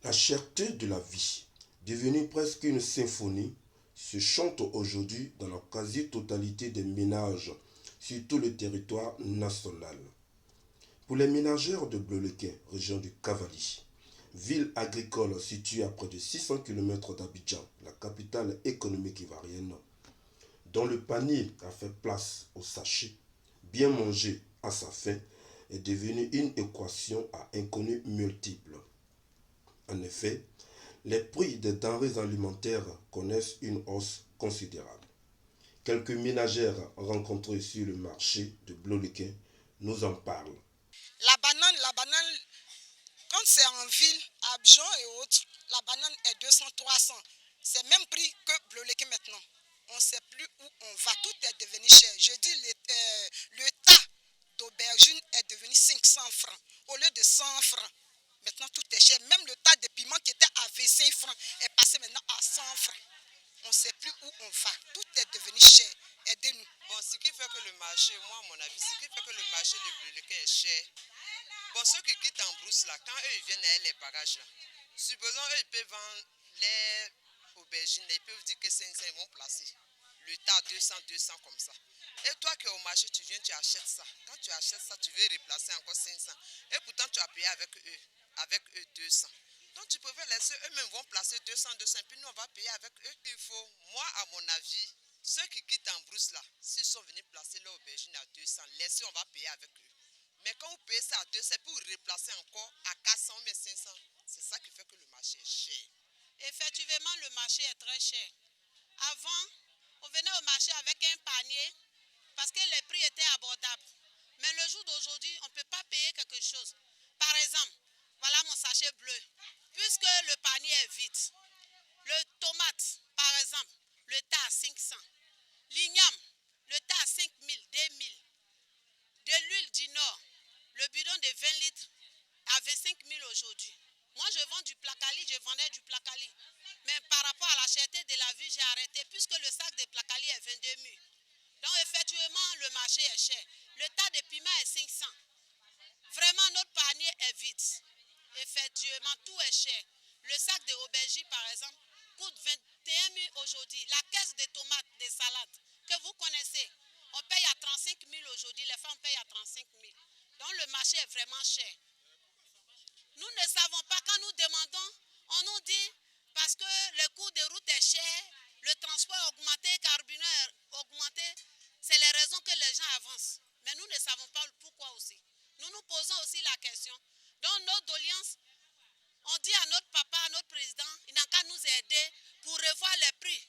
La cherté de la vie, devenue presque une symphonie, se chante aujourd'hui dans la quasi-totalité des ménages sur tout le territoire national. Pour les ménagères de Bleulequin, région du Cavali, ville agricole située à près de 600 km d'Abidjan, la capitale économique ivoirienne, dont le panier a fait place au sachet, bien manger à sa faim, est devenue une équation à inconnues multiples. En effet, les prix des denrées alimentaires connaissent une hausse considérable. Quelques ménagères rencontrées sur le marché de Bleulequin nous en parlent. La banane, quand c'est en ville, à Abidjan et autres, la banane est 200, 300. C'est même prix que Bleulequin maintenant. On ne sait plus où on va. Tout est devenu cher. Je dis le tas d'aubergines est devenu 500 francs au lieu de 100 francs. Maintenant, tout est cher. Même le tas de piment qui était à 25 francs est passé maintenant à 100 francs. On ne sait plus où on va. Tout est devenu cher. Aidez-nous. Bon, ce qui fait que le marché, moi, à mon avis, ce qui fait que le marché de Bleulequin est cher. Bon, ceux qui quittent en brousse là, quand eux ils viennent avec les bagages là, supposons eux ils peuvent vendre les aubergines, ils peuvent dire que 500 ils vont placer. Le tas 200, 200 comme ça. Et toi qui es au marché, tu viens, tu achètes ça. Quand tu achètes ça, tu veux replacer encore 500. Et pourtant, tu as payé avec eux 200. Donc, tu peux laisser, eux-mêmes vont placer 200, 200, puis nous, on va payer avec eux. Il faut, moi, à mon avis, ceux qui quittent en brousse là, s'ils sont venus placer leur aubergine à 200, laissez, on va payer avec eux. Mais quand vous payez ça à 200, pour replacer encore à 400 ou 500, c'est ça qui fait que le marché est cher. Effectivement, le marché est très cher. Avant, on venait au marché avec un panier parce que les prix étaient abordables. Mais le jour d'aujourd'hui, on ne peut pas payer quelque chose. Par exemple, voilà mon sachet bleu. Puisque le panier est vide, le tomate, par exemple, le tas à 500. L'igname, le tas à 5 000, 2 000. De l'huile du Nord, le bidon de 20 litres à 25 000 aujourd'hui. Moi, je vends du placali, je vendais du placali. Mais par rapport à la cherté de la vie, j'ai arrêté puisque le sac de placali est 22 000. Donc, effectivement, le marché est cher. Le tas de piment est 500. Vraiment, notre panier est vide. Effectivement, tout est cher. Le sac de aubergine, par exemple, coûte 21 000 aujourd'hui. La caisse de tomates, de salades, que vous connaissez, on paye à 35 000 aujourd'hui. Les femmes payent à 35 000. Donc, le marché est vraiment cher. Nous ne savons pas, quand nous demandons, on nous dit parce que le coût de route est cher, le transport est augmenté, le carburant est augmenté. C'est les raisons que les gens avancent. Mais nous ne savons pas pourquoi aussi. Nous nous posons aussi la question. Dans nos doléances, on dit à notre papa, à notre président, il n'a qu'à nous aider pour revoir les prix.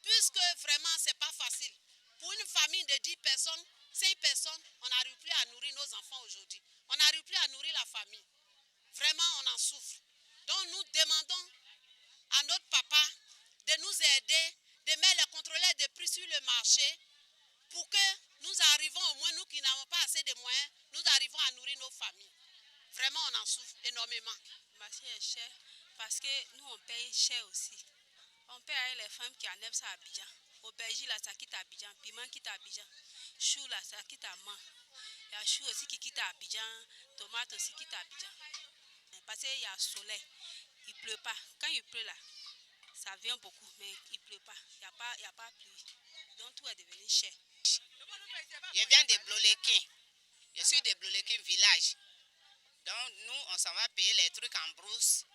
Puisque vraiment, ce n'est pas facile. Pour une famille de 10 personnes, 5 personnes, on n'arrive plus à nourrir nos enfants aujourd'hui. On n'arrive plus à nourrir la famille. Vraiment, on en souffre. Donc, nous demandons à notre papa de nous aider, de mettre les contrôleurs de prix sur le marché pour que nous arrivons, au moins nous qui n'avons pas assez de moyens, nous arrivons à nourrir nos familles. Vraiment, on en souffre énormément. Le marché est cher parce que nous, on paye cher aussi. On paye avec les femmes qui enlèvent ça à Abidjan. Aubergine, là, ça quitte à Abidjan. Piment quitte à Abidjan. Chou, là, ça quitte à Man. Il y a chou aussi qui quitte à Abidjan. Tomate aussi qui quitte à Abidjan. Parce qu'il y a soleil. Il ne pleut pas. Quand il pleut, là, ça vient beaucoup, mais il ne pleut pas. Il n'y a pas pluie. Donc, tout est devenu cher. Je viens de Bleulequin. Je suis de Bleulequin village. Donc, nous, on s'en va payer les trucs en brousse.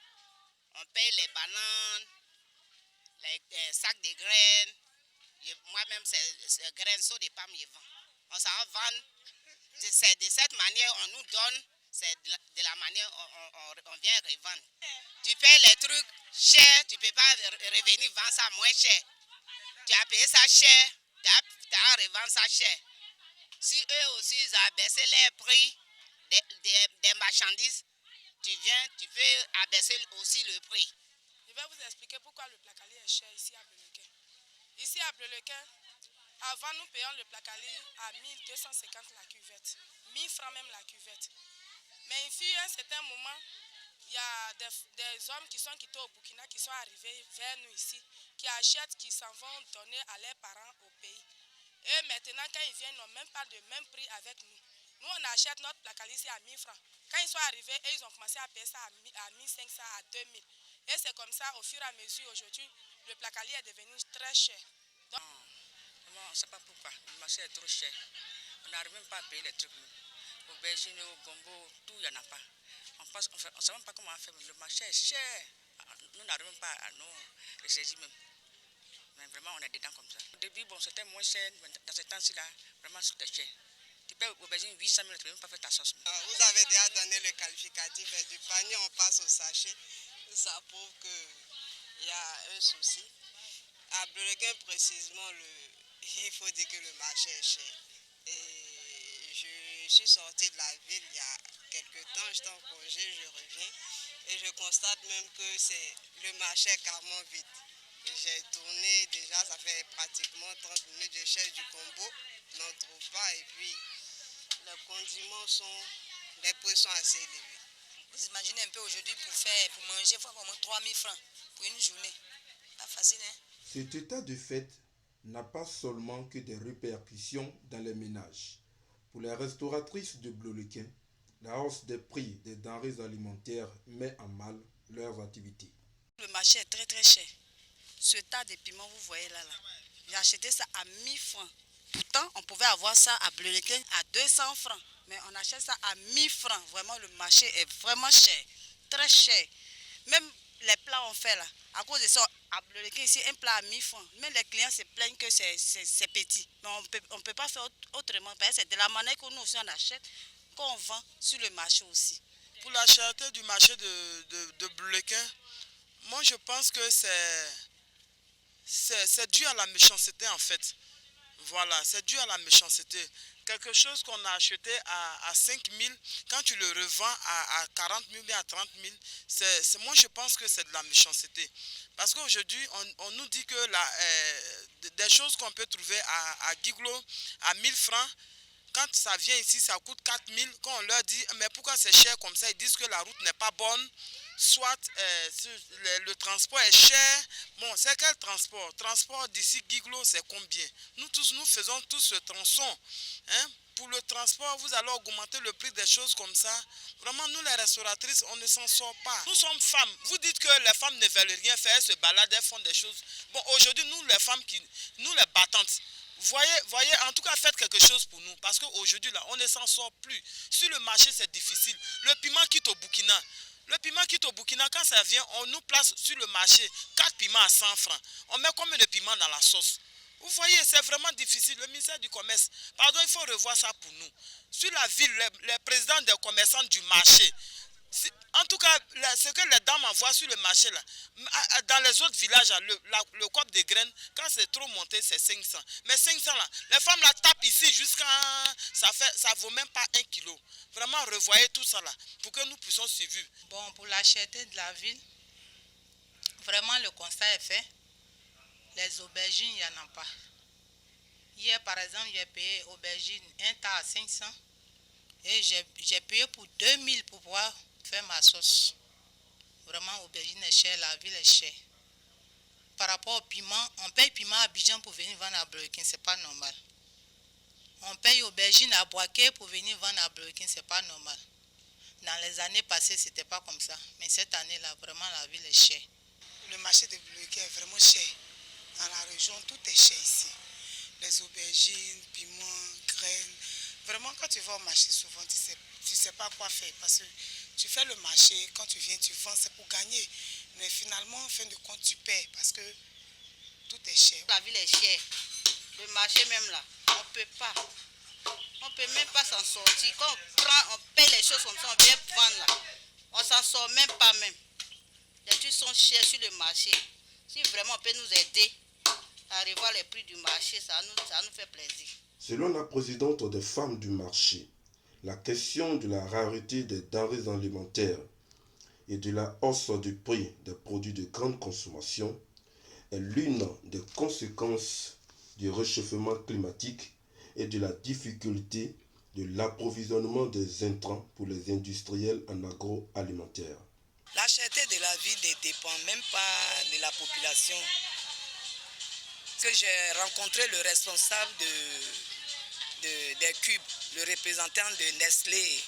On paye les bananes, les sacs de graines. Moi-même, c'est graines sur des pommes, je vends. On s'en va vendre. C'est de cette manière, on nous donne. C'est de la manière on vient revendre. Tu payes les trucs chers, tu ne peux pas revenir vendre ça moins cher. Tu as payé ça cher, tu as revendre ça cher. Si eux aussi ils ont abaissé les prix des marchandises, tu viens, tu peux abaisser aussi le prix. Je vais vous expliquer pourquoi le placali est cher ici à Bleulequin. Ici à Bleulequin, avant nous payons le placali à 1250 la cuvette, 1000 francs même la cuvette. Mais il fut un certain moment, il y a des hommes qui sont quittés au Burkina, qui sont arrivés vers nous ici, qui achètent, qui s'en vont donner à leurs parents au pays. Et maintenant, quand ils viennent, ils n'ont même pas le même prix avec nous. Nous, on achète notre placali ici à 1000 francs. Quand ils sont arrivés, et ils ont commencé à payer ça à 1500, à 2000. Et c'est comme ça, au fur et à mesure, aujourd'hui, le placali est devenu très cher. Donc, non, on ne sait pas pourquoi. Le marché est trop cher. On n'arrive même pas à payer les trucs. Aubergines, au gombo, tout, il n'y en a pas. On ne sait même pas comment on fait. Le marché est cher. Nous n'arrivons pas à nous ressaisir même. Mais vraiment, on est dedans comme ça. Au début, bon, c'était moins cher. Mais dans ces temps-ci, là, vraiment, c'était cher. Tu peux aubergine 800 000, tu ne peux même pas faire ta sauce. Vous avez déjà donné le qualificatif du panier, on passe au sachet. Ça prouve qu'il y a un souci. À Bleulequin, précisément, il faut dire que le marché est cher. Et je suis sortie de la ville il y a quelques temps, j'étais en congé, je reviens. Et je constate même que le marché est carrément vide. J'ai tourné déjà, ça fait pratiquement 30 minutes, je cherche du combo, je n'en trouve pas. Et puis, les condiments les prix sont assez élevés. Vous imaginez un peu aujourd'hui pour manger, il faut avoir au moins 3000 francs pour une journée. Pas facile, hein? Cet état de fait n'a pas seulement que des répercussions dans les ménages. Pour les restauratrices de Bleulequin, la hausse des prix des denrées alimentaires met en mal leurs activités. Le marché est très très cher. Ce tas de piments, vous voyez là. J'ai acheté ça à 1000 francs. Pourtant, on pouvait avoir ça à Bleulequin à 200 francs. Mais on achète ça à 1000 francs. Vraiment, le marché est vraiment cher. Très cher. Même les plats on fait là. À cause de ça, à Bleulequin, ici, un plat à 1000 francs. Même les clients se plaignent que c'est petit. Mais on ne peut pas faire autrement. Parce que c'est de la manière que nous aussi on achète, qu'on vend sur le marché aussi. Pour la cherté du marché de Bleulequin, moi je pense que c'est dû à la méchanceté en fait. Voilà, c'est dû à la méchanceté. Quelque chose qu'on a acheté à 5 000, quand tu le revends à 40 000 ou à 30 000, moi je pense que c'est de la méchanceté. Parce qu'aujourd'hui, on nous dit que des choses qu'on peut trouver à Guiglo à 1000 francs, quand ça vient ici, ça coûte 4 000. Quand on leur dit, mais pourquoi c'est cher comme ça, ils disent que la route n'est pas bonne. Soit le transport est cher. Bon, c'est quel transport? Transport d'ici Guiglo, c'est combien? Nous faisons tous ce tronçon. Hein? Pour le transport, vous allez augmenter le prix des choses comme ça. Vraiment, nous les restauratrices, on ne s'en sort pas. Nous sommes femmes. Vous dites que les femmes ne veulent rien faire, elles se baladent, elles font des choses. Bon, aujourd'hui, nous les femmes, nous les battantes, voyez, en tout cas, faites quelque chose pour nous. Parce qu'aujourd'hui, là, on ne s'en sort plus. Sur le marché, c'est difficile. Le piment quitte au Burkina. Le piment quitte au Burkina, quand ça vient, on nous place sur le marché 4 piments à 100 francs. On met combien de piments dans la sauce? Vous voyez, c'est vraiment difficile. Le ministère du Commerce, pardon, il faut revoir ça pour nous. Sur la ville, les présidents des commerçants du marché, en tout cas, ce que les dames envoient sur le marché, là, dans les autres villages, le coop de graines, quand c'est trop monté, c'est 500. Mais 500, là, les femmes la tapent ici jusqu'à... Ça vaut même pas 1 kilo. Vraiment, revoyez tout ça là, pour que nous puissions suivre. Bon, pour la cherté de la ville, vraiment le constat est fait. Les aubergines, il n'y en a pas. Hier, par exemple, j'ai payé aubergine un tas à 500. Et j'ai payé pour 2000 pour pouvoir faire ma sauce. Vraiment, aubergine est chère, la ville est chère. Par rapport au piment, on paye piment à Abidjan pour venir vendre à Bleulequin, c'est pas normal. On paye aubergine à Boaké pour venir vendre à Bleulequin, c'est pas normal. Dans les années passées, c'était pas comme ça. Mais cette année-là, vraiment, la ville est chère. Le marché de Bleulequin est vraiment cher. Dans la région, tout est cher ici. Les aubergines, piments, graines. Vraiment, quand tu vas au marché, souvent, tu sais pas quoi faire. Parce que tu fais le marché, quand tu viens, tu vends, c'est pour gagner. Mais finalement, en fin de compte, tu paies parce que tout est cher. La ville est chère. Le marché même là, on peut pas. On peut même pas s'en sortir. Quand on paye les choses comme ça, on vient vendre là. On s'en sort même pas même. Les trucs sont chers sur le marché. Si vraiment on peut nous aider à revoir les prix du marché, ça nous fait plaisir. Selon la présidente des femmes du marché, la question de la rareté des denrées alimentaires et de la hausse du prix des produits de grande consommation est l'une des conséquences du réchauffement climatique et de la difficulté de l'approvisionnement des intrants pour les industriels en agroalimentaire. La cherté de la vie ne dépend même pas de la population. Que j'ai rencontré le responsable des cubes, le représentant de Nestlé,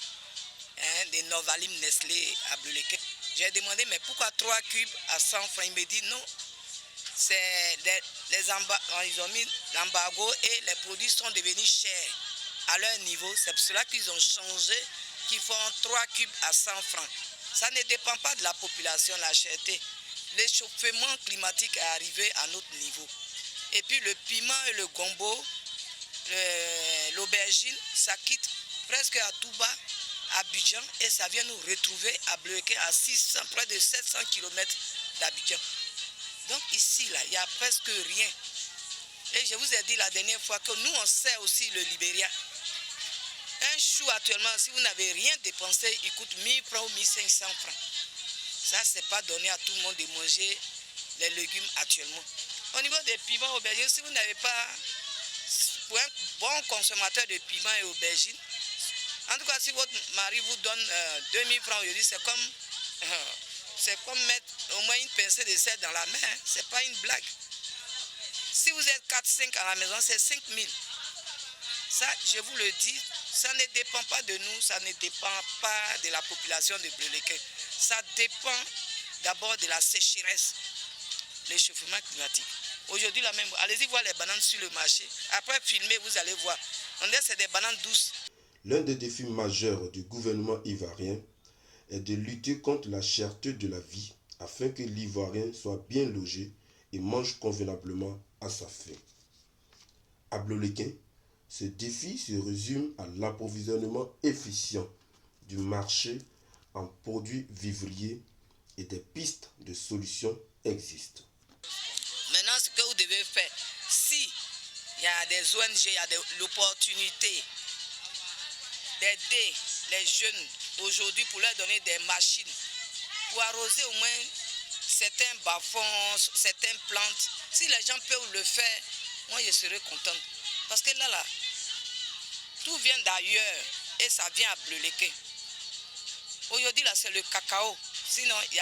des Novalim Nestlé à Bleu-les-Quais. J'ai demandé, mais pourquoi 3 cubes à 100 francs? Il me dit non. Ils ont mis l'embargo et les produits sont devenus chers à leur niveau. C'est pour cela qu'ils ont changé, qu'ils font 3 cubes à 100 francs. Ça ne dépend pas de la population, la cherté. L'échauffement climatique est arrivé à notre niveau. Et puis le piment et le gombo, l'aubergine, ça quitte presque à tout bas, à Abidjan, et ça vient nous retrouver à Bleu-les-Quais à 600, près de 700 km d'Abidjan. Donc ici, là, il n'y a presque rien. Et je vous ai dit la dernière fois que nous, on sait aussi le Libéria. Un chou actuellement, si vous n'avez rien dépensé, il coûte 1000 francs ou 1500 francs. Ça, ce n'est pas donné à tout le monde de manger les légumes actuellement. Au niveau des piments aubergines, si vous n'avez pas, pour un bon consommateur de piments et aubergines, en tout cas, si votre mari vous donne 2000 francs aujourd'hui, c'est comme mettre au moins une pincée de sel dans la main. Hein. Ce n'est pas une blague. Si vous êtes 4-5 à la maison, c'est 5000. Ça, je vous le dis, ça ne dépend pas de nous, ça ne dépend pas de la population de Bleu-les-Quais. Ça dépend d'abord de la sécheresse, l'échauffement climatique. Aujourd'hui, la même, allez-y voir les bananes sur le marché. Après, filmez, vous allez voir. On dit que c'est des bananes douces. L'un des défis majeurs du gouvernement ivoirien est de lutter contre la cherté de la vie afin que l'Ivoirien soit bien logé et mange convenablement à sa faim. À Bleu-les-Quais, ce défi se résume à l'approvisionnement efficient du marché en produits vivriers et des pistes de solutions existent. Maintenant, ce que vous devez faire, si il y a des ONG, il y a l'opportunité d'aider les jeunes aujourd'hui pour leur donner des machines, pour arroser au moins certains bas-fonds, certaines plantes. Si les gens peuvent le faire, moi je serai contente. Parce que là, tout vient d'ailleurs et ça vient à Bleu-les-Quais. Aujourd'hui, là, c'est le cacao. Sinon, il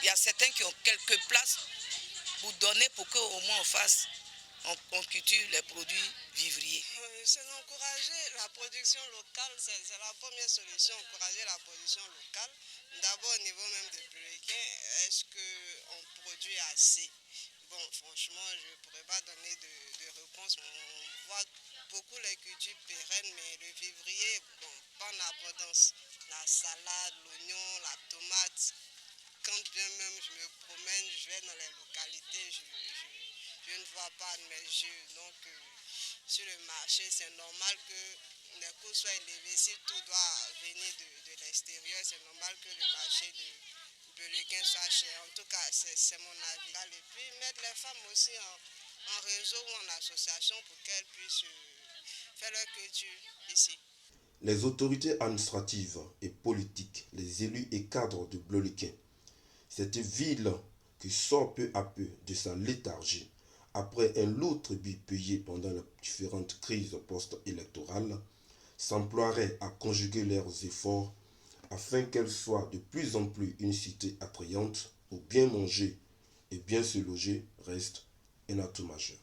y a certains qui ont quelques places pour donner pour qu'au moins on cultive les produits vivriers. C'est d'encourager la production locale, c'est la première solution, encourager la production locale. D'abord au niveau même de Bleu-les-Quais, est-ce qu'on produit assez? Bon, franchement, je ne pourrais pas donner de réponse. On voit beaucoup les cultures pérennes, mais le vivrier, bon, pas en abondance. La salade, l'oignon, la tomate. Quand bien même je me promène, je vais dans les localités, je ne vois pas de mes yeux. Donc, sur le marché, c'est normal que les coûts soient élevés. Si tout doit venir de l'extérieur, c'est normal que le marché de Bleu-les-Quais soit cher. En tout cas, c'est mon avis. Et puis, mettre les femmes aussi en réseau ou en association pour qu'elles puissent faire leur culture ici. Les autorités administratives et politiques, les élus et cadres de Bleu-les-Quais, cette ville qui sort peu à peu de sa léthargie après un lourd tribut payé pendant les différentes crises post-électorales, s'emploierait à conjuguer leurs efforts afin qu'elle soit de plus en plus une cité attrayante où bien manger et bien se loger reste un atout majeur.